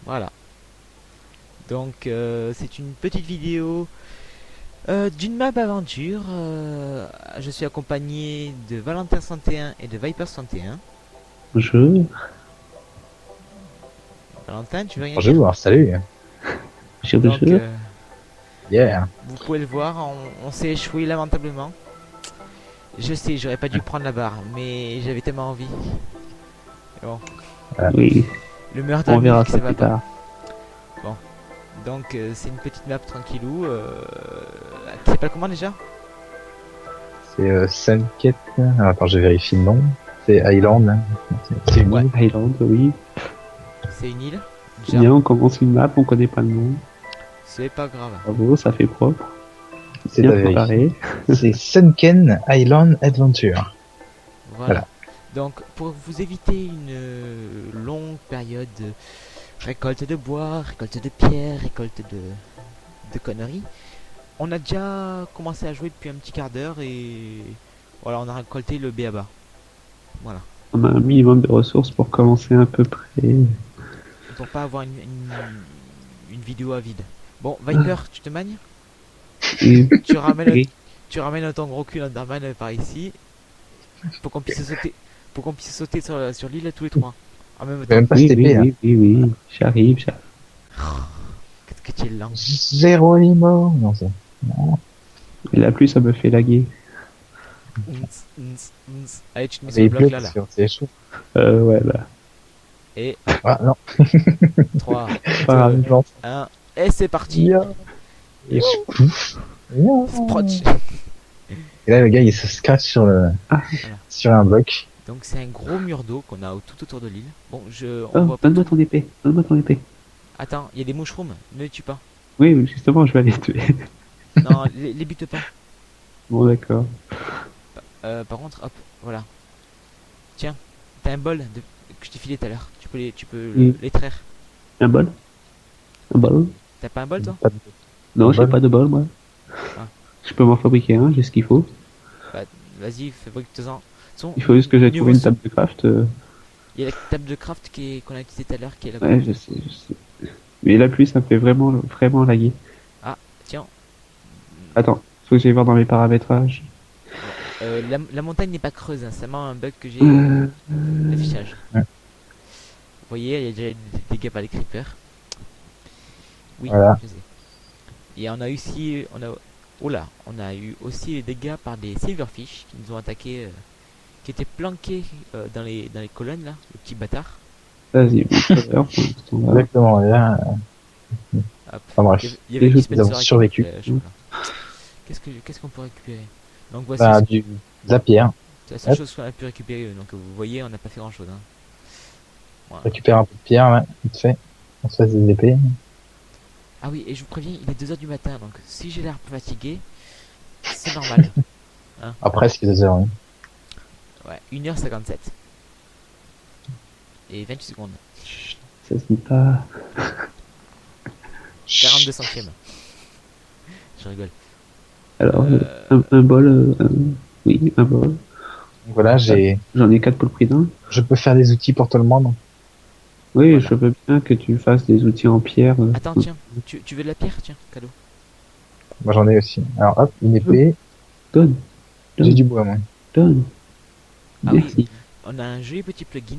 Voilà. Donc c'est une petite vidéo d'une map aventure. Je suis accompagné de Valentin 61 et de Viper 61. Bonjour. Valentin, tu veux rien dire? Bonjour, salut. Bonjour, Donc bonjour. Yeah. vous pouvez le voir, on s'est échoué lamentablement. Je sais, j'aurais pas dû prendre la barre, mais j'avais tellement envie. Et bon, Oui, le meurtre on verra d'Amilk, ça ça va plus pas. tard. Donc c'est une petite map tranquillou. Qui s'appelle comment déjà? C'est Sunket. Ah, attends, je vérifie le nom. C'est Island. C'est une Ouais. île. Highland, oui. C'est une île. Déjà, Bien, on commence une map, on connaît pas le nom. c'est pas grave. Bravo, ça fait propre. C'est Bien à vérifier. préparé. C'est Sunken Island Adventure. Voilà. Donc, pour vous éviter une longue période de récolte de bois, récolte de pierres, récolte de conneries, on a déjà commencé à jouer depuis un petit quart d'heure et voilà, on a récolté le B.A.B.A. Voilà. On a un minimum de ressources pour commencer à peu près. Pour pas avoir une vidéo à vide. Bon, Viper, tu te magnes? Et Tu ramènes, oui, tu ramènes ton gros cul Underman par ici pour qu'on puisse sauter, sur l'île tous les trois en même Je vais temps. même pas oui, se TP oui, là. oui, oui, oui. J'arrive. Qu'est-ce que tu es lent. Geronimo. Non, c'est. Non. Et la pluie, ça me fait laguer. Allez, tu te mets sur Mais le il bloc pleut là, parce là. que c'est chaud. Ouais, bah. Et Ah non. 3, Pas grave. Non. 1, et c'est parti. Yeah. Et je pouf. Yeah. Sprotch. Et là, le gars, il se scratch sur Ah. sur un bloc. Donc c'est un gros mur d'eau qu'on a tout autour de l'île. Bon, on Oh, voit pas donne-moi tout. ton épée. Donne-moi ton épée. Attends, il y a des mushrooms, ne les tue pas. Oui, justement, je vais aller tuer. Non, les bute pas. Bon, d'accord. Par contre, hop, voilà. Tiens, t'as un bol que je t'ai filé tout à l'heure. Tu peux Oui. les traire. Un bol? Un bol? T'as pas un bol toi? Pas de- Non, Un j'ai bol? pas de bol, moi. Ah. Je peux m'en fabriquer un, j'ai ce qu'il faut. Bah, vas-y, fabrique-en. Il faut juste que j'aille Niveau trouver une son. table de craft. Il y a la table de craft qu'on a utilisée tout à l'heure qui est là. Ouais, je sais. Mais la pluie, ça me fait vraiment, vraiment laguer. Ah, tiens. Attends, faut que j'aille voir dans mes paramétrages. La montagne n'est pas creuse, hein, c'est vraiment un bug que j'ai Euh, d'affichage. Ouais. Vous voyez, il y a déjà des dégâts par les creepers. Oui, Voilà. je sais. Et on a aussi, oh là, on a eu aussi des dégâts par des silverfish qui nous ont attaqué, qui étaient planqués dans les colonnes là, le petit bâtard. Vas-y, bon, ça va, pour l'instant, là. Exactement. Et là, Hop. enfin bref. Il y avait Les une autres, espèce nous de avons raquette survécu. de flèche, voilà. Qu'est-ce qu'on peut récupérer? Donc voici Bah, de la pierre. c'est la seule hop. chose qu'on a pu récupérer. Donc vous voyez, on n'a pas fait grand chose. Hein. Voilà. Récupère un peu de pierre, ouais, vite fait. On se fait des épées. Ah oui, et je vous préviens, il est 2h du matin, donc si j'ai l'air fatigué, c'est normal. Après, c'est 2 heures, oui. Ouais, 1h57. Et 28 secondes. Ça se dit pas. 42 centièmes. Je rigole. Alors, Euh, un bol, oui, un bol. Donc voilà, J'en ai 4 pour le prix d'un. je peux faire des outils pour tout le monde. Oui, Voilà. je veux bien que tu fasses des outils en pierre. Attends, tiens, tu veux de la pierre? Tiens, cadeau. Moi, j'en ai aussi. Alors, hop, une épée. Donne, J'ai du bois, moi. donne. Ah Merci. oui, on a un joli petit plugin,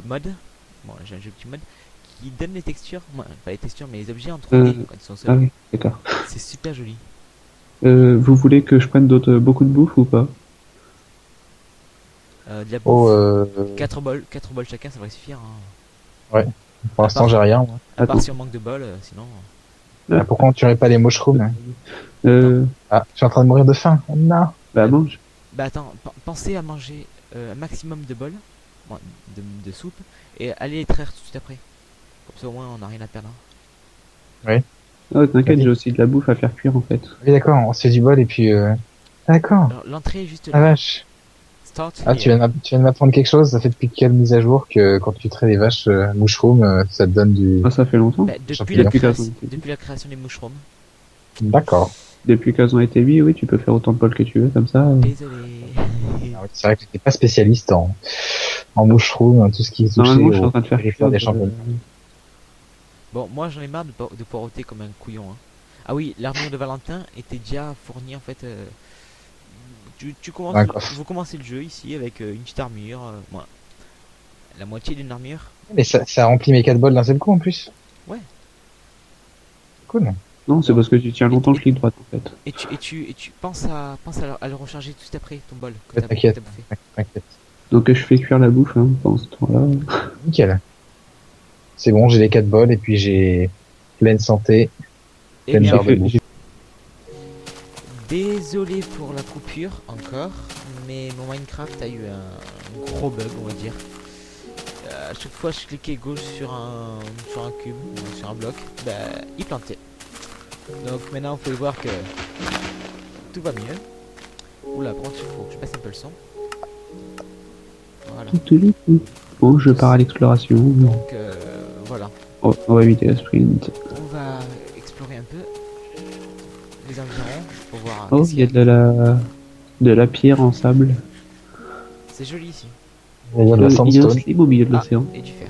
mod, bon j'ai un joli petit mod, qui donne les textures, pas les textures mais les objets en 3D quand ils sont Ah seuls. oui, d'accord. C'est super joli. Vous voulez que je prenne beaucoup de bouffe ou pas? De la Oh, bouffe, 4 bols chacun, ça devrait suffire. Hein. pour l'instant, j'ai rien, moi. À part Attends. si on manque de bols, sinon... Ah, pourquoi tu n'aurais pas les mushrooms, hein? Euh, Ah, je suis en train de mourir de faim. Oh, non. Bah mange. Bah attends, pensez à manger un maximum de bols, bon, de soupe, et allez les traire tout de suite après. Comme ça au moins on n'a rien à perdre. Hein. Oh, t'inquiète, Vas-y. j'ai aussi de la bouffe à faire cuire en fait. Oui, d'accord, on se fait du bol et puis... D'accord. Alors l'entrée est juste Ah là. vache. Start Ah, here. tu viens de m'apprendre quelque chose. Ça fait depuis quelle mise à jour que quand tu traites les vaches mushroom, ça te donne du... Ah, ça fait longtemps. Bah, depuis, Champignon. depuis la création des mushrooms. D'accord. Depuis qu'elles ont été mis, oui, tu peux faire autant de bols que tu veux, comme ça. Désolé. Ah oui, c'est vrai que j'étais pas spécialiste en mushroom, tout ce qui est touché Normalement, je suis en au train de faire territoire cuire des champignons. Bon, moi j'en ai marre de poireauter comme un couillon. Hein. Ah oui, l'armure de Valentin était déjà fournie en fait. Tu commences, Un coffre. vous commencez le jeu ici avec une petite armure, ouais, la moitié d'une armure. Mais ça remplit mes 4 bols d'un seul coup en plus. Ouais. Cool. Non, c'est Non. parce que tu tiens longtemps le clic droit en fait. Et tu penses à le recharger tout après ton bol que Ouais, t'as t'inquiète, bouffé. t'inquiète. Donc je fais cuire la bouffe hein, pendant ce temps-là. Nickel. C'est bon, j'ai les 4 bols et puis j'ai pleine santé, Et pleine bien, barre de bouffe. désolé pour la coupure encore, mais mon Minecraft a eu un gros bug, on va dire. À chaque fois que je cliquais gauche sur un cube, ou sur un bloc, bah, il plantait. Donc maintenant, vous pouvez voir que tout va mieux. Oula, par contre, il faut que je baisse un peu le son. Voilà. Bon, je pars à l'exploration. Donc voilà, On va éviter la sprint. on va explorer un peu les environs pour voir Oh, qu'est-ce il y a qu'il y a. de la pierre en sable. C'est joli ici. Il y a de la Il y a un sandstone. slime au milieu de Ah, l'océan. et du fer.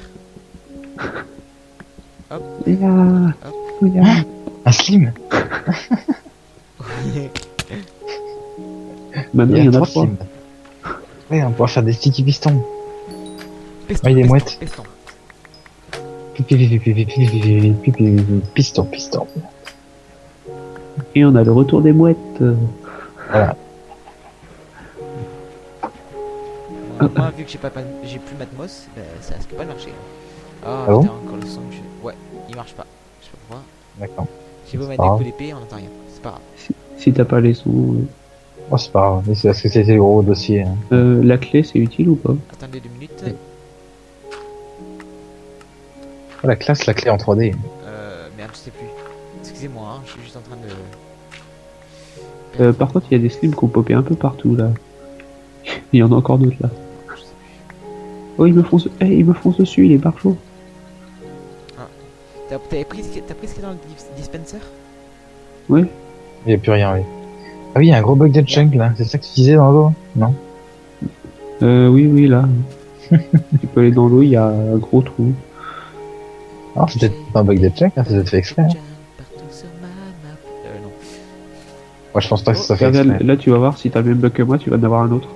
Il y a... Hop. il y a- Un slim. Maintenant, il y en a 3 trois. slims. Ouais, on va pouvoir faire des sticky pistons. Peston, Ah, il est peston, mouette. peston. Piston, piston. Et on a le retour des mouettes. Voilà. Moi, vu que j'ai plus Matmos, bah, ça risque pas de marcher. Ah, Ah bon putain, encore le son que je... Ouais, il marche pas. Je sais pas pourquoi. D'accord. J'ai beau C'est mettre pas des grave. coups d'épée, on n'entend rien. C'est pas grave. Si t'as pas les sons. Oh, c'est pas grave. Mais c'est parce que c'était le gros dossier. Hein. La clé, c'est utile ou pas? Attendez 2 minutes. Oui. Oh, la classe, la clé en 3D. Merde, je sais plus. Excusez-moi, hein, je suis juste en train de... Par contre, il y a des slimes qui ont popé un peu partout là. Il y en a encore d'autres là. Je sais plus. Oh, il me fonce dessus, il est barjot. T'as pris ce qu'il y a dans le dispenser? Il n'y a plus rien, oui. Ah oui, il y a un gros bug de chunk là. C'est ça que tu disais dans l'eau? Non? Oui, là. Tu peux aller dans l'eau, il y a un gros trou. Non, c'est peut-être pas un bug de chunk, hein, c'est peut-être fait exprès. Hein. Partout sur ma map. Non. Moi, je pense pas que ça soit fait Regarde, exprès. là, tu vas voir, si t'as le même bug que moi, tu vas en avoir un autre.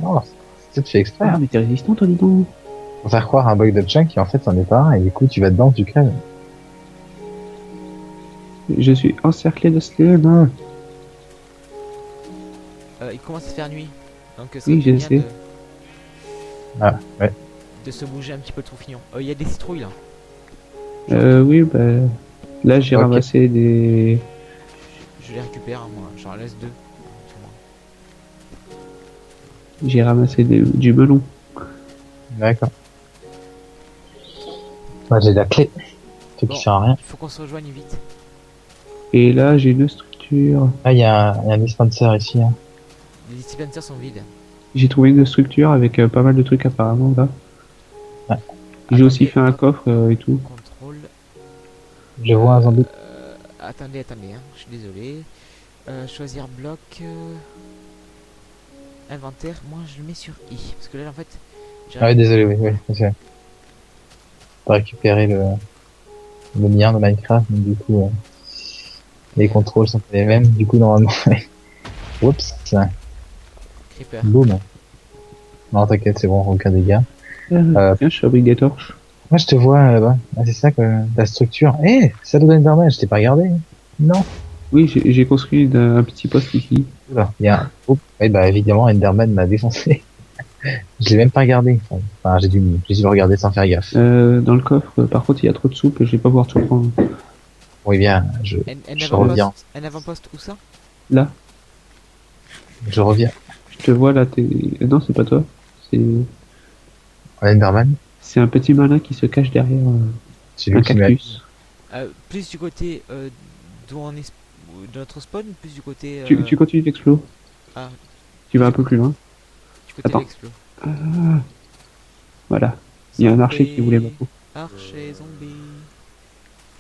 Non, c'est peut-être fait exprès. Ah, Hein. mais t'es résistant, toi, dis donc. Pour faire croire un bug de chunk et en fait, c'en est pas un. Et du coup, tu vas dedans, tu crèves. Je suis encerclé de slimes. Il commence à faire nuit. Donc ça Oui, serait je bien sais. Ah, ouais. de se bouger un petit peu le troufillon. Il y a des citrouilles là. Oui, bah... Là, j'ai Ok. ramassé des... Je les récupère, hein, moi. J'en laisse 2. J'ai ramassé du melon. D'accord. Moi, j'ai la clé. Ce Bon. qui sert à rien. Il faut qu'on se rejoigne vite. Et là, j'ai une structure. Ah, il y a un dispenser ici. Hein. Les dispensers sont vides. J'ai trouvé une structure avec pas mal de trucs apparemment là. Ouais. J'ai aussi Attendez. fait un coffre et tout. Contrôle. Je vois un zombie. Attendez, hein. Je suis désolé. Choisir bloc. Inventaire. Moi, je le mets sur I. Parce que là, en fait... Ah oui, désolé, oui. C'est pas récupérer le mien de Minecraft, donc du coup, les contrôles sont pas les mêmes. Du coup, normalement, oups, Creeper. boum. Non, t'inquiète, c'est bon, aucun dégât. Tiens, je fabrique des torches. Moi, je te vois là-bas. Ah, c'est ça que la structure. Ça doit Enderman, je t'ai pas regardé. Non. Oui, j'ai construit un petit poste ici. Oula, il y a un... Oh, oui, bah évidemment, Enderman m'a défoncé. Je l'ai même pas regardé. Enfin, j'ai dû le regarder sans faire gaffe. Dans le coffre, par contre, il y a trop de soupe et je vais pas pouvoir tout prendre. Oui, bien, je reviens. Un avant-poste, où ça? Là, Je reviens. je te vois là, Non, c'est pas toi. Enderman, C'est un petit malin qui se cache derrière c'est un lui qui m'a... cactus. Plus du côté d'où on est... de notre spawn, plus du côté... Tu continues d'explo. Ah, Tu vas un peu plus loin. du côté Attends. de l'explo. Voilà. Il y a un archer qui voulait ma peau. Archer zombie.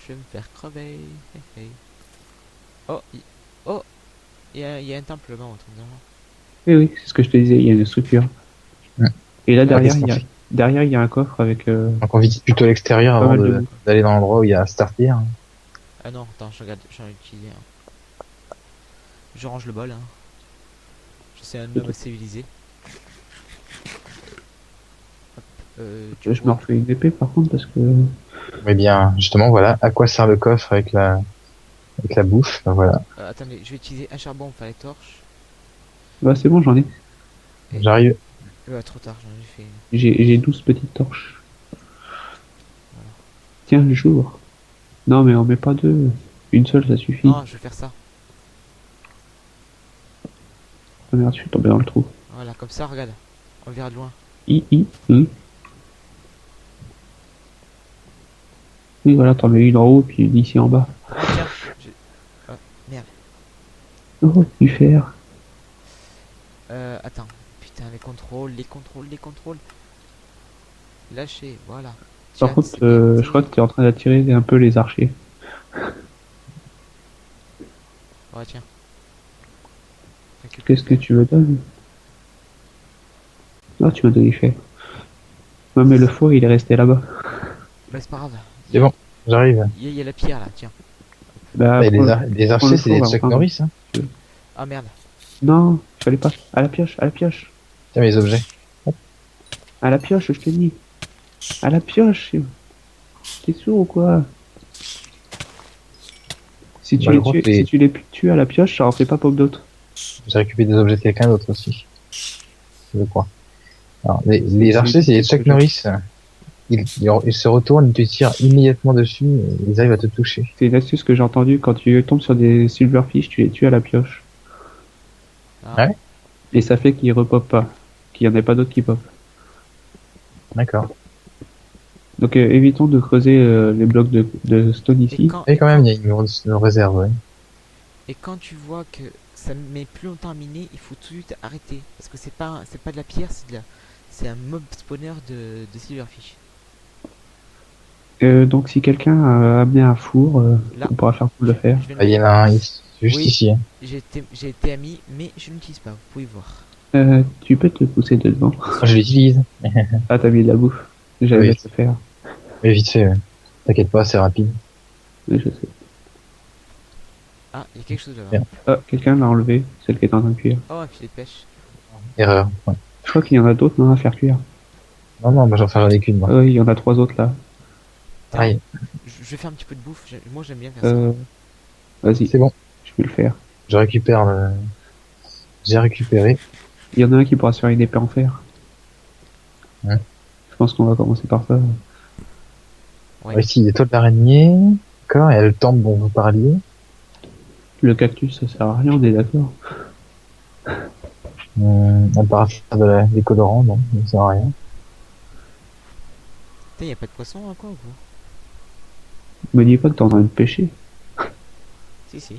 Je vais me faire crever. Hey, hey. Oh, il y a un temple là-bas, en tout cas. Oui, c'est ce que je te disais, il y a une structure. Ouais. Et là derrière, qu'est-ce qu'on il derrière, il y a un coffre avec Donc on visite plutôt l'extérieur pas avant mal de bouffe. d'aller dans l'endroit où il y a Starter. Ah non, attends, je regarde, j'en ai utilisé un. Je range le bol, hein. Je suis un homme civilisé. Du Je coup, me refais une épée par contre parce que Mais bien, justement, voilà. À quoi sert le coffre avec la bouffe? Ben voilà. attendez, je vais utiliser un charbon pour faire les torches. bah c'est bon, j'en ai. J'arrive. Trop tard, j'en ai fait une. J'ai 12 petites torches. Tiens, le jour. Non, mais on met pas deux. Une seule, ça suffit. Non, je vais faire ça. Ah merde, je suis tombé dans le trou. Voilà, comme ça, regarde. On verra de loin. Oui. Oui, voilà, t'en mets une en haut, puis une ici en bas. Ah, tiens, oh, merde. Oh, du fer. Attends. Putain, les contrôles. Lâchez, voilà. Par Chat, contre, c'est bien je crois noté. que t'es en train d'attirer un peu les archers. Ouais, tiens. Récupère. Qu'est-ce que tu me donnes? Ah, tu m'as donné fer. Ouais, mais le four, il est resté là-bas. Bah, c'est pas grave. C'est bon, j'arrive. Il y a la pierre là, tiens. Bah, Bah, prends, les prends le archers, c'est four, des là, Chuck enfin. Norris, hein. Ah merde. Non, fallait pas. À la pioche, à la pioche. Tiens, mes objets. À la pioche, je te dis. À la pioche. T'es sourd ou quoi? Si tu Bah, je les crois tues, que les- si tu les tues à la pioche, ça en fait pas pop d'autres. J'ai récupéré des objets de quelqu'un d'autre aussi. Je crois. Alors, les archers, c'est les Chuck Norris. Ils se retournent, ils te tirent immédiatement dessus, et ils arrivent à te toucher. C'est une astuce que j'ai entendue. Quand tu tombes sur des silverfish, tu les tues à la pioche. Ah, Ouais. Et ça fait qu'ils repopent pas. Qu'il y en ait pas d'autres qui pop. D'accord. Donc évitons de creuser les blocs de stone Et ici. quand, Et quand même, il y a une grosse réserve, ouais. et quand tu vois que ça met plus longtemps à miner, il faut tout de suite arrêter. Parce que c'est pas de la pierre, c'est un mob spawner de silverfish. Donc si quelqu'un a amené un four, Là. on pourra faire tout le faire. Je viens de Ah, il y en a un ici, juste Oui. ici. Hein. j'ai été ami, mais je n'utilise pas, vous pouvez voir. Tu peux te pousser de devant. Moi, je l'utilise. Ah, t'as mis de la bouffe. J'allais Oui. te le faire. Mais vite fait, ouais. T'inquiète pas, c'est rapide. Oui, je sais. Ah, il y a quelque chose là-bas. Bien. Ah, quelqu'un l'a enlevé, celle qui est en train de cuire. Oh, un filet de pêche. Erreur. Ouais. Je crois qu'il y en a d'autres non à faire cuire. Non, moi j'en ai qu'une, moi. Ah oui, il y en a 3 autres là. Pareil. Je vais faire un petit peu de bouffe. Moi, j'aime bien faire ça. Vas-y, C'est bon. je vais le faire. Je récupère le... J'ai récupéré. Il y en a un qui pourra se faire une épée en fer. Ouais. Je pense qu'on va commencer par ça. Ouais. Ici, des toiles d'araignée. D'accord, il y a le temple dont vous parliez. Le cactus, ça sert à rien, on est d'accord. À part faire des colorants, non, ça sert à rien. Putain, y a pas de poisson hein, quoi ou quoi? Me dis pas que t'es en train de pêcher. Si.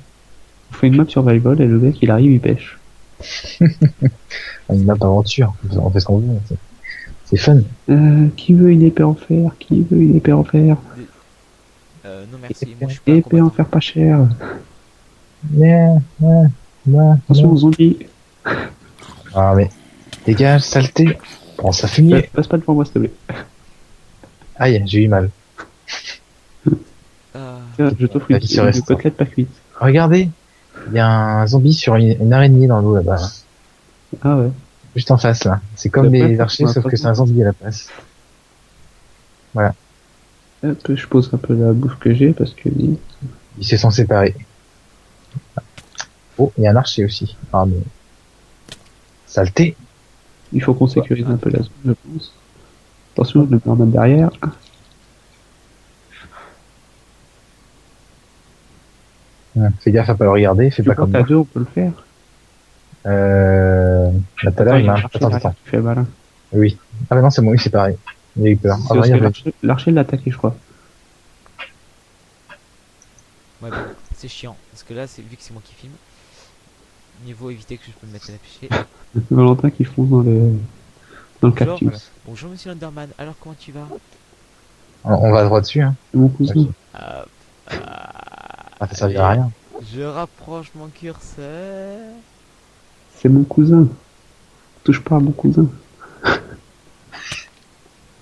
On fait une map survival et le mec il arrive, il pêche. Une map aventure. On fait ce qu'on veut. C'est fun. Qui veut une épée en fer? Qui veut une épée en fer? Non merci, moi je suis pas un Épée en combattant. fer pas cher. Ouais. Attention aux zombies. Ah, mais. Dégage, saleté. Prends ça fumier. Passe pas devant moi s'il te plaît. Aïe, j'ai eu mal. Tiens, je t'offre La vie se une reste. côtelette pas cuite. Regardez. Il y a un zombie sur une araignée dans l'eau là-bas. Ah ouais. Juste en face là. C'est comme Ça peut les être archers, pour sauf un que c'est un zombie à la place. Hop, je pose un peu la bouffe que j'ai parce que Ils se sont séparés. Oh, il y a un archer aussi. Ah mais. Saleté. il faut qu'on sécurise un peu la zone, je pense. Attention, je le mets en mode derrière. Fais gaffe à pas le regarder, fais Tu pas crois comme qu'à moi. deux on peut le faire? Là, tout à l'heure, il y a un attends. archer qui fait malin. Oui. Ah bah non, c'est moi, oui, c'est pareil. Il a eu peur. C'est Ah, parce regarde, que l'archer l'a attaqué, je crois. Ouais, bon, c'est chiant. Parce que là, vu que c'est moi qui filme, mieux vaut éviter que je peux me mettre à la pêcher. Valentin qui fonce dans le Bonjour, cactus. Bonjour monsieur Landerman, alors comment tu vas? on va droit dessus, hein. C'est mon cousin. Ok. Euh, Ah, ça servira à rien. Je rapproche mon curseur. C'est mon cousin. Touche pas à mon cousin.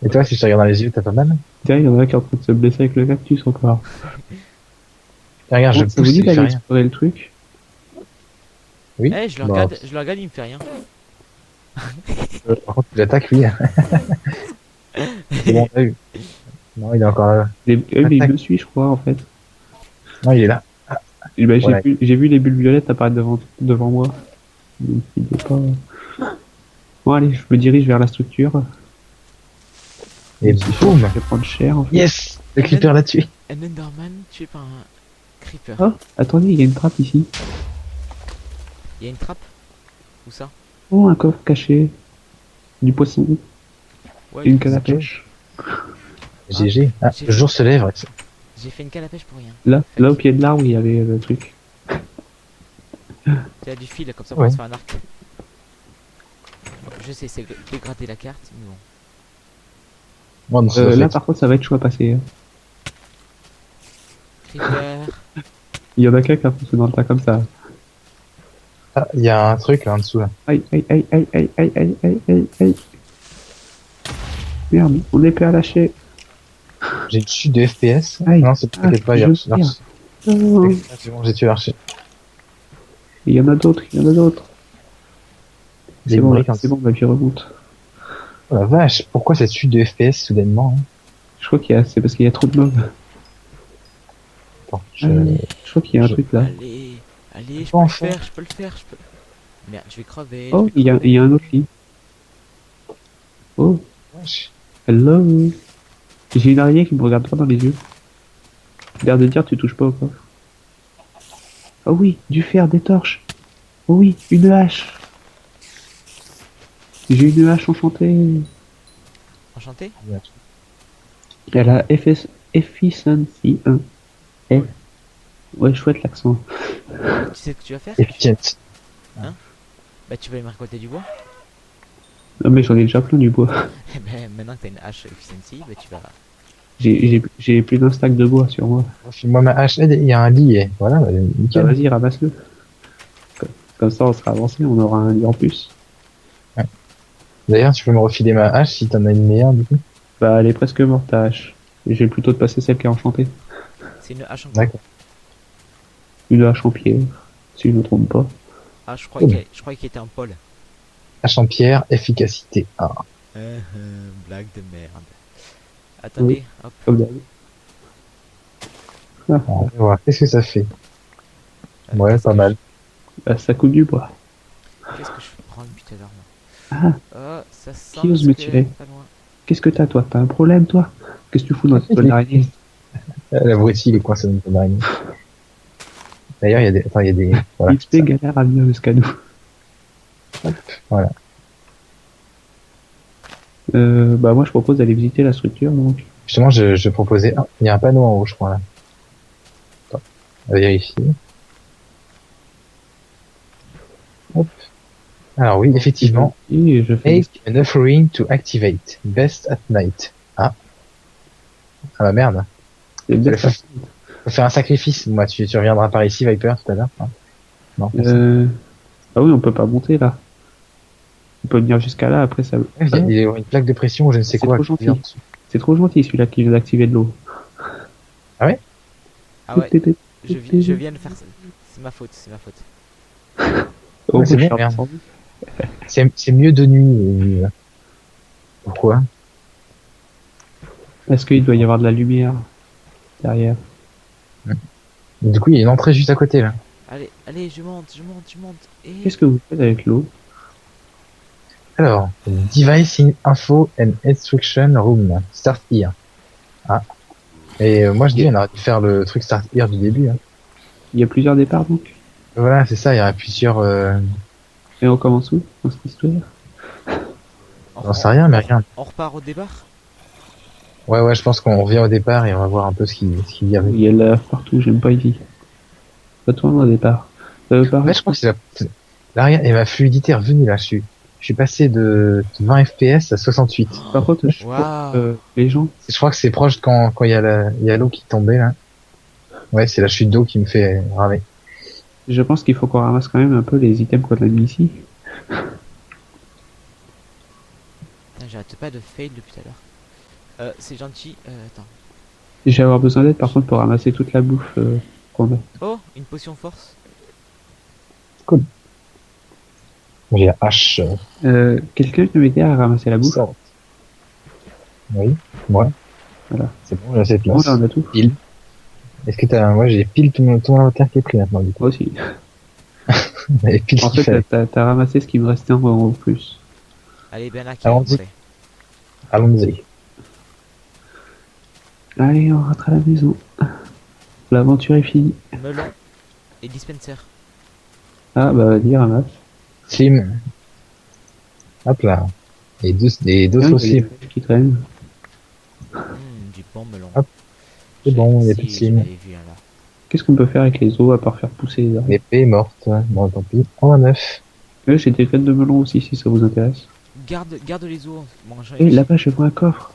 Et toi, si je te regarde dans les yeux, t'as pas mal? Tiens, il y en a qui est en train de se blesser avec le cactus encore. Tiens, regarde, je Bon, ça vous pousse, dit il fait d'aller rien. explorer le truc? Oui? Eh, je le Bon, regarde, je le regarde, il me fait rien. par contre, il attaque, lui. C'est bon, on l'a eu. Non, il est encore là. Mais il Attaque. me suit, je crois, en fait. Non, il est là. Et ben, Voilà. j'ai vu les bulles violettes apparaître devant moi. Donc, il est pas... Bon, allez, je me dirige vers la structure. Et Même si boum! je vais prendre cher, en fait. Yes! Le creeper l'a tué. Un Enderman tué par un creeper. Oh, attendez, il y a une trappe ici. Il y a une trappe? Où ça? Oh, un coffre caché. Du poisson. Ouais, Et une canne à pêche. GG. Ah, j'ai le jour se lève. j'ai fait une canne à pêche pour rien. Là, au pied de l'arbre, il y avait le truc. Il y a du fil, comme ça on Ouais. peut se faire un arc. Bon, je sais, c'est dégrader la carte, mais bon. Bon, non, ça doit Là, être- par contre, ça va être chaud à passer. Hein. Creeper. Il y en a qu'un qui a foncé dans le tas comme ça. Ah, il y a un truc là en dessous là. Aïe, aïe, aïe, aïe, aïe, aïe, aïe, aïe, aïe, aïe. Merde, mon épée à lâcher. J'ai une chute de FPS. Aïe. Non, c'est t'inquiète pas, il y a je tire. Non. C'est bon, j'ai tué l'archer. Il y en a d'autres, il y en a d'autres. Il y a C'est une bon, brique en c'est bon, ma vie remonte. Oh la vache, pourquoi cette chute de FPS soudainement hein? Je crois c'est parce qu'il y a trop de mobs. Attends, Allez, Je crois qu'il y a un truc là. allez, je Pas peux le enfin. faire, je peux le faire, je peux. Merde, je vais crever. Oh, je vais il y a un autre lit. Oh, Wesh. hello. J'ai une araignée qui me regarde droit dans les yeux. L'air de dire tu touches pas au coffre. Oh oui, du fer, des torches. Oh oui, une hache. J'ai une hache enchantée. Enchanté. Elle a Efficiency 1. Eh. Ouais, chouette l'accent. Tu sais ce que tu vas faire? Efficient. Bah, tu vas aller me récolter du bois. Non mais j'en ai déjà plein du bois. Eh ben, maintenant que t'as une hache efficiency, bah, tu vas. J'ai plus d'un stack de bois sur moi. File-moi ma hache. Eh, il y a un lit. Et voilà, bah, Bah, nickel. vas-y, ramasse-le. Comme ça, on sera avancé, on aura un lit en plus. D'ailleurs, tu peux me refiler ma hache si t'en as une meilleure du coup. Bah, elle est presque morte ta hache. Et j'ai plutôt de passer celle qui est enchantée. C'est une hache en quoi? D'accord. Une hache en pierre, si je ne me trompe pas. Ah, je Oh. croyais qu'il était en pôle. Hache en pierre, efficacité 1. Blague de merde. Attendez, hop. Comme d'hab. On va voir. Qu'est-ce que ça fait? Ouais, Qu'est-ce pas que mal. Bah, ça coupe du bois. Qu'est-ce que je prends depuis tout à l'heure, moi? Ah, Oh, ça sent Qui ose me que tirer pas loin. qu'est-ce que t'as, toi? T'as un problème, toi? Qu'est-ce que tu fous dans cette bonne araignée? L'abruti, il est coincé dans une araignée. D'ailleurs, il y a des... Attends, il y a des... Voilà. XP galère à venir jusqu'à nous. Voilà. Bah, moi, je propose d'aller visiter la structure, donc. Justement, je proposais... Ah, il y a un panneau en haut, je crois, là. Attends, on va vérifier. Hop. Alors oui, effectivement. Et je fais... Make an offering to activate. Best at night. Ah. Ah bah merde. C'est bien ça. Faut faire un sacrifice. Moi, tu reviendras par ici, Viper, tout à l'heure. Hein. Non. Ah oui, on peut pas monter, là. On peut venir jusqu'à là, après ça... Il y a une plaque de pression ou je ne sais C'est quoi. trop gentil. C'est trop gentil, celui-là qui vient d'activer de l'eau. Ah ouais, je viens de faire ça. C'est ma faute, c'est ma faute. Oh, Ouais, c'est je suis bon, merde. redescendu. C'est mieux de nuit. Pourquoi? Est-ce qu'il doit y avoir de la lumière derrière? Du coup, il y a une entrée juste à côté, là. Allez, je monte. Et... Qu'est-ce que vous faites avec l'eau? Alors, Device in Info and Instruction Room. Start here. Ah. Et moi, je dis, on aurait dû faire le truc Start here du début. Hein. Il y a plusieurs départs, donc? Voilà, c'est ça, il y a plusieurs... Et on commence où, dans cette histoire? J'en sais rien, mais rien. On repart au départ? Ouais, je pense qu'on revient au départ et on va voir un peu ce qu'il y avait. Il y a de la lave partout, j'aime pas ici. Retourne au départ. En fait, je crois que c'est l'arrière et ma fluidité est revenue, là. Je suis passé de 20 FPS à 68. Par contre, je Waouh. les gens, Je crois que c'est proche quand il y a l'eau qui tombait, là. Ouais, c'est la chute d'eau qui me fait ramer. je pense qu'il faut qu'on ramasse quand même un peu les items qu'on a mis ici. Putain, j'arrête pas de fail depuis tout à l'heure. C'est gentil. Attends. Je vais avoir besoin d'aide par contre pour ramasser toute la bouffe qu'on a. Oh, une potion force. J'ai la hache. Quelqu'un peut m'aider à ramasser la bouffe? Sort. Oui, moi. Voilà. C'est bon, j'ai assez de Bon, place. là on a tout. Pile. Est-ce que t'as... Moi j'ai pile tout mon inventaire qui est pris maintenant du coup. Moi aussi. Et pile ce En qu'il fait, fallait. t'as ramassé ce qui me restait en plus. Allez, ben là, Allons-y. après. Allons-y. Allez, on rentre à la maison. L'aventure est finie. Melon et dispenser. Ah bah vas-y, ramasse. Slim. Hop là. Et d'autres Tiens, il y a aussi. des feuilles qui traînent. Du bon melon. Hop, c'est bon, il y a plus de Si, je signe. l'avais vu, hein, là. Qu'est-ce qu'on peut faire avec les os à part faire pousser les arbres? L'épée est morte. Bon, tant pis. On a 9. J'ai des graines de melon aussi si ça vous intéresse. Garde les os. Bon, Et là-bas, je vois un coffre.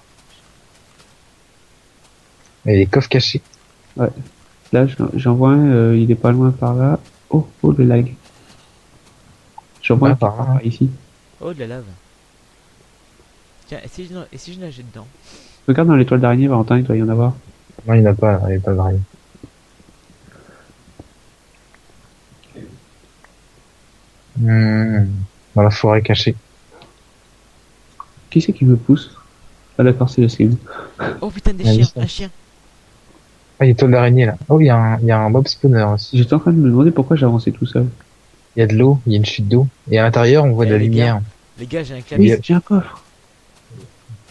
Et les coffres cachés. Là, j'en vois un, il est pas loin par là. Oh, oh, le lag. J'en vois Ah, un qui par part là. par ici. Oh, de la lave. Tiens, et si je nageais dedans? Regarde dans l'étoile d'araignée, Valentin, il doit y en avoir. Non, il n'y en a pas, là. Il n'y a pas de rien. Dans la forêt cachée. Qui c'est qui me pousse? Ah d'accord, c'est le slim. Oh putain, des Ah, chiens, oui, ça. un chien. Ah, il y a une toile d'araignée, là. Oh, il y a un mob spawner aussi. J'étais en train de me demander pourquoi j'avançais tout seul. Il y a de l'eau, il y a une chute d'eau. Et à l'intérieur, on voit de Eh, la les lumière. Les gars, j'ai un Oui, clavier. j'ai un coffre.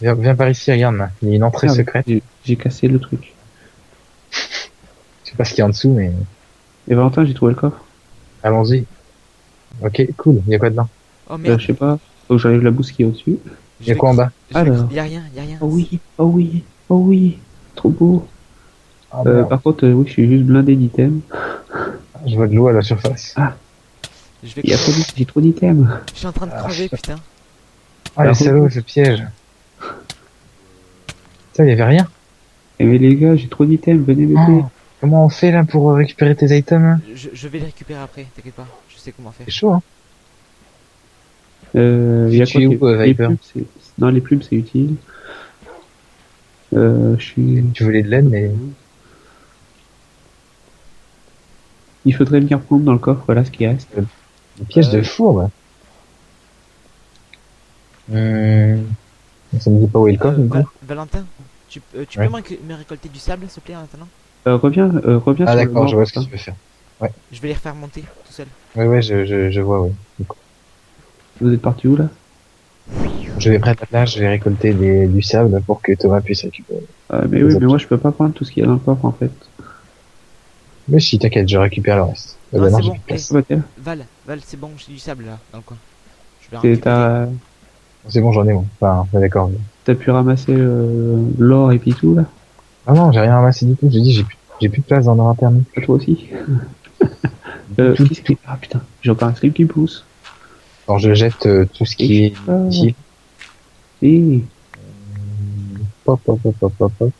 Viens par ici, regarde, là. Il y a une entrée Merde, secrète. j'ai cassé le truc. Je sais pas ce qu'il y a en dessous, mais Et Valentin, j'ai trouvé le coffre. allons-y. Ok, cool. Il y a quoi dedans? Oh merde. Je sais pas. Faut que j'arrive la bouse qui est au-dessus. Il y a quoi en bas? Alors. Y'a rien, y'a rien. Oh oui, oh oui, oh oui. Trop beau. Ah, merde. Par contre, oui, je suis juste blindé d'items. Je vois de l'eau à la surface. Je vais Il y a trop j'ai trop d'items. Je suis en train de crever, putain. Ah, les salauds, ce piège. Ça, il y avait rien. Eh mais les gars, j'ai trop d'items, venez m'aider. Oh, comment on fait là pour récupérer tes items hein? Je vais les récupérer après, t'inquiète pas. Je sais comment faire. C'est chaud, hein. Il y a Tu es quoi où, les Viper? plumes, non, les plumes, c'est utile. Je suis... Tu voulais de l'aide, mais Il faudrait venir prendre dans le coffre, voilà ce qui reste. le piège de fourbe. Ça me dit pas où est le coffre, du coup. Valentin, tu Ouais. peux me récolter du sable, s'il te plaît, en attendant? Reviens Ah, sur le d'accord, bord, je vois ce que hein. tu veux faire. Je vais les refaire monter tout seul. Ouais, je vois, ouais. Vous êtes parti où là? Je vais prendre la plage, je vais récolter du sable pour que Thomas puisse récupérer. Mais oui, mais moi je peux pas prendre tout ce qu'il y a dans le coffre en fait. Mais si, t'inquiète, je récupère le reste. Non, bah non, c'est j'ai bon. plus de place. Ah, bah, tiens, Val, c'est bon, j'ai du sable là, dans le coin. Je vais en c'est- récupérer. t'as C'est bon, j'en ai, moi. Enfin, ouais, d'accord. t'as pu ramasser l'or et puis tout là? Ah non, j'ai rien ramassé du tout. J'ai dit, j'ai plus de place dans l'inventaire. Ah, toi aussi? Ah putain, j'ai encore un slip qui pousse. Alors, je jette tout ce qui est Ah. utile. Et Pop, pop, pop, pop, pop, pop.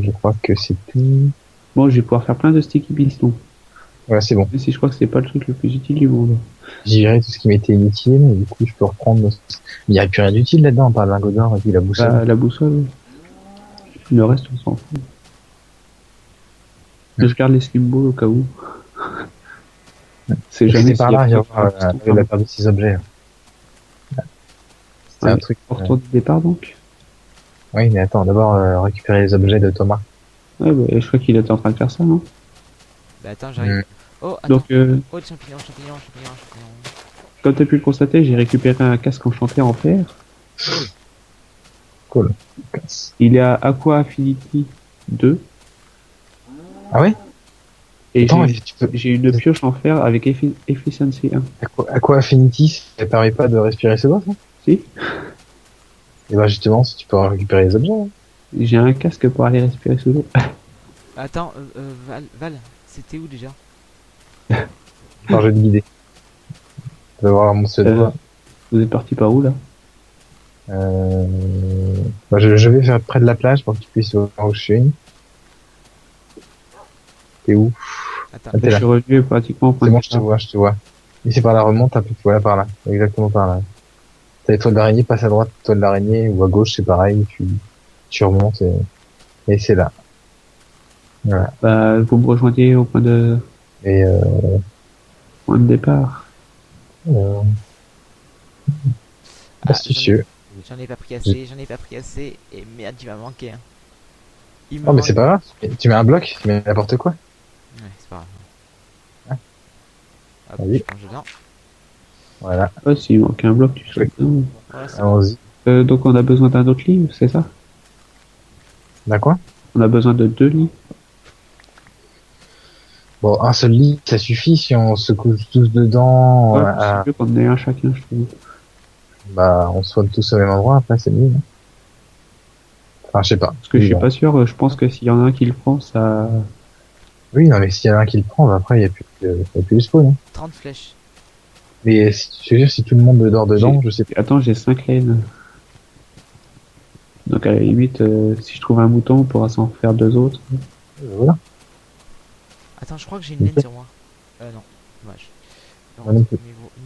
Je crois que c'est tout. bon, je vais pouvoir faire plein de sticky pistons. Voilà, c'est bon. Même si je crois que c'est pas le truc le plus utile du monde. J'ai viré tout ce qui m'était inutile. Et du coup, je peux reprendre. Il n'y a plus rien d'utile là-dedans, à part le lingot d'or et puis la boussole. La boussole. Le reste, on s'en fout. Je garde les slim balls au cas où. C'est jamais C'est par là, s'il il y y a aura la part de ces objets. C'est Ouais. un truc. On retourne du départ donc. Oui, mais attends, d'abord récupérer les objets de Thomas. Ouais, bah, je crois qu'il était en train de faire ça, non? Bah attends, j'arrive. Mm. Oh, attends. Donc, Oh, des champignons. comme tu as pu le constater, j'ai récupéré un casque enchanté en fer. Cool. Il est à Aqua Affinity 2. Ah ouais? Et Attends, tu peux. j'ai une pioche en fer avec Efficiency 1. Aqua Affinity, ça ne permet pas de respirer ce bois, ça? Si? Et bah justement, si tu peux récupérer les objets. Hein. J'ai un casque pour aller respirer sous l'eau. Attends, Val, c'était où déjà? Par jeu de guider. Tu vas voir mon seul doigt. Vous êtes parti par où là? Bah, je vais faire près de la plage pour que tu puisses voir où je suis. T'es où? Attends. Ah, t'es Je là. suis revenu pratiquement au point C'est de bon, je te départ. vois, je te vois. Et c'est par là, remonte un peu, voilà par là. Exactement par là. T'as les toiles d'araignée, passe à droite, toile d'araignée, ou à gauche, c'est pareil. Tu remontes et c'est là. Voilà. Bah, vous me rejoignez au Et point de départ. euh, Ah, astucieux. j'en ai pas pris assez, j'en ai pas pris assez. Et merde, il m'a manqué un. Il me Oh mais manque. c'est pas grave. Tu mets un bloc, tu mets n'importe quoi. Ouais, c'est pas grave. Ah. Hop, Vas-y. je plonge dedans. Voilà. Ouais, s'il manque un bloc, tu sautes dedans. Voilà, c'est bon. Allons-y. Donc on a besoin d'un autre lit, c'est ça? D'accord quoi? On a besoin de 2 lits. Bon, un seul lit, ça suffit si on se couche tous dedans. Ouais, c'est mieux qu'on en ait un chacun, je trouve. Bah, on se soigne tous au même endroit. Après, c'est mieux. Non enfin, je sais pas. Parce que je suis pas sûr, je pense que s'il y en a un qui le prend, ça... Oui, non, mais s'il y en a un qui le prend, bah, après, il y a plus de spawn. Hein. 30 flèches. Mais je veux dire, si tout le monde dort dedans, je sais pas. Attends, j'ai 5 laines. Donc à la limite, si je trouve un mouton, on pourra s'en faire 2 autres. Voilà. Attends, je crois que j'ai une laine sur moi. Non, dommage. Moi non plus.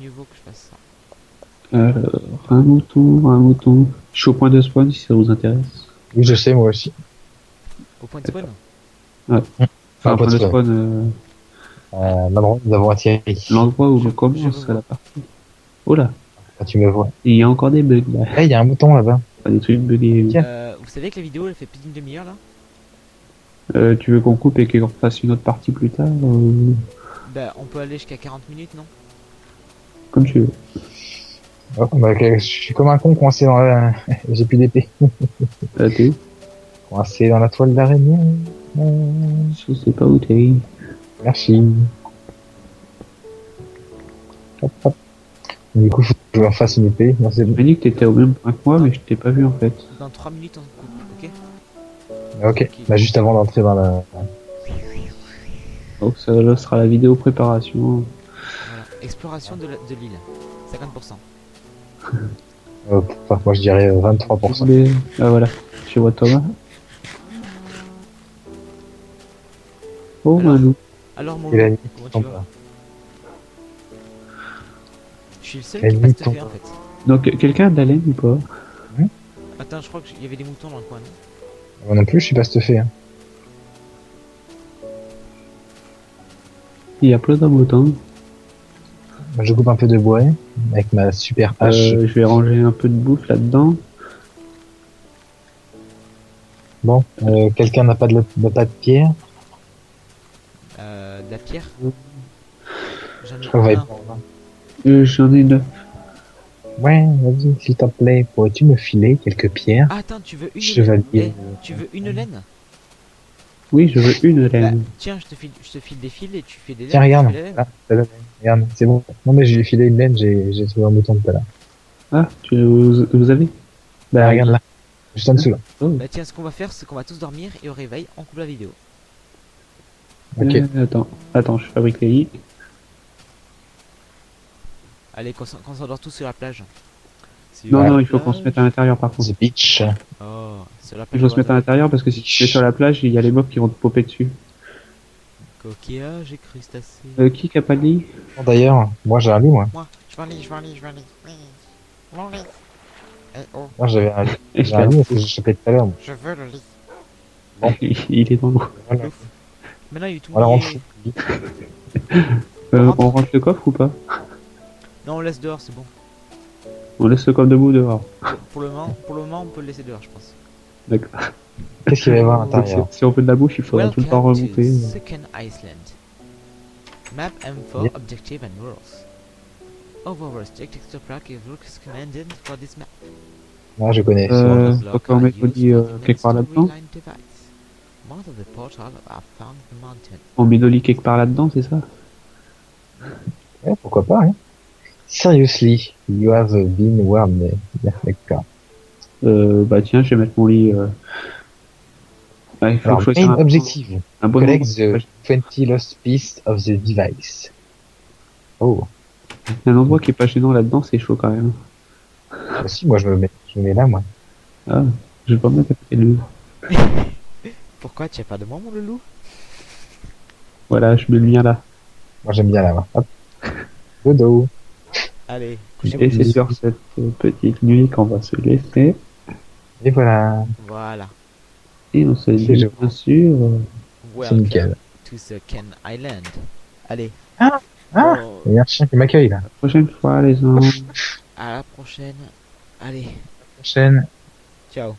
Mieux vaut que je fasse ça. Un mouton, un mouton. Je suis au point de spawn si ça vous intéresse. Oui, je sais, moi aussi. Au point de spawn. Enfin, pas point de de spawn. spawn, L'endroit où nous avons atterri. l'endroit où Je- on commence je la partie. Oh là, Quand tu me vois. il y a encore des bugs là. Eh, il y a un mouton là-bas. Pas des trucs buggés. Tiens. Vous savez que la vidéo elle fait plus d'une demi-heure là? Tu veux qu'on coupe et qu'on fasse une autre partie plus tard Bah, on peut aller jusqu'à 40 minutes, non? Comme tu veux. Oh, bah, ok, je suis comme un con coincé dans la... J'ai plus d'épée. T'es où? Coincé dans la toile d'araignée. Je sais pas où t'es. Merci. Hop, hop. Du coup, faut que je leur fasse une épée. Non, c'est Tu bon. m'as dit que t'étais au même point que moi, mais je t'ai pas vu en fait. Dans 3 minutes on coupe, ok? Ok. Bah, juste avant d'entrer dans la... Donc ça là sera la vidéo préparation. Voilà. Exploration de l'île. 50%. Enfin, moi, je dirais 23%. Ah voilà, je vois Thomas. Oh Alors, Manu. Alors mon Et la loup, nuit comment tu tombe. vas? Je suis le seul La qui nuit passe te tombe. fait en fait. Donc quelqu'un a de la laine ou pas? Attends, je crois qu'il y avait des moutons dans le coin, non? Moi non plus, je suis pas stuffé. Hein. Il y a plein de moutons. Moi, je coupe un peu de bois avec ma super hache. Je vais ranger un peu de bouffe là-dedans. Bon, quelqu'un n'a pas pas de pierre. De la pierre? J'en ai Je crois qu'on va y un. prendre. J'en ai 9. Ouais, vas-y, s'il te plaît, pourrais-tu me filer quelques pierres? Ah, attends, tu veux une Chevalier. laine? Tu veux une laine? Oui, je veux une Bah, laine. tiens, je te file des fils et tu fais des laines. Tiens, tu regarde. fais la laine. Ah, t'as la laine. Regarde, c'est bon. Non, mais je lui ai filé une laine, j'ai trouvé un mouton tout à l'heure. Ah, vous avez? Bah, regarde là. Juste en dessous là. Oh. Bah tiens, ce qu'on va faire, c'est qu'on va tous dormir et au réveil, on coupe la vidéo. Ok. Attends, je fabrique les lits. Allez, qu'on s'endort tous sur la plage. Non, il faut qu'on se mette à l'intérieur par contre. The beach. Oh, sur la Il plage. faut se mettre à l'intérieur parce que si tu es sur la plage, il y a les mobs qui vont te popper dessus. Coquillage et crustacés. Qui a pas de lit? Bon, d'ailleurs, moi j'ai un lit, moi. Moi, je veux un lit, je veux un lit, je veux un lit. Oui. Mon lit. Eh oh, Moi j'avais un lit. Et J'ai un lit, parce que j'ai chopé tout à l'heure. moi. je veux le lit. il est dans l'eau. Voilà. Ouf. Maintenant, il est tout Voilà, on mouillé. On rentre le coffre ou pas? Non, on laisse dehors, c'est bon. On laisse le coffre debout dehors. Pour le moment, on peut le laisser dehors, je pense. D'accord. Qu'est-ce qu'il va y avoir à Donc, l'intérieur? si on veut de la bouffe, il faudra tout le temps Welcome remonter. to Second Iceland. Map info, Yeah. objective and rules. Overall, strict extra pack is recommended for this map. Moi je connais. Faut qu'on mette nos lits quelque part là-dedans. Most of the portals are found in the mountain. On met nos lits quelque part là-dedans, c'est ça? Ouais, pourquoi pas, hein. Seriously, you have been warned. D'accord. Bah tiens, je vais mettre mon lit. Il faut Alors, choisir main objective. un bon Collect endroit. the 20 lost pieces of the device. Oh. Un endroit qui est pas gênant là-dedans, c'est chaud quand même. Ah, si, moi je me mets là, moi. Ah, je vais pas me mettre à côté de lui. Pourquoi tu as pas de moi, mon loulou? Voilà, je mets le mien là. Moi j'aime bien là, moi. Hop. Dodo. Allez, Et c'est sur cette petite nuit qu'on va se laisser. Et voilà, Voilà. Et on se C'est dit, joli. bien sûr, c'est Welcome nickel. to the Ken Island. Allez, Ah, ah, bon, il y a un chien qui m'accueille là. la prochaine fois, les gens. à la prochaine. Allez, Prochaine. ciao.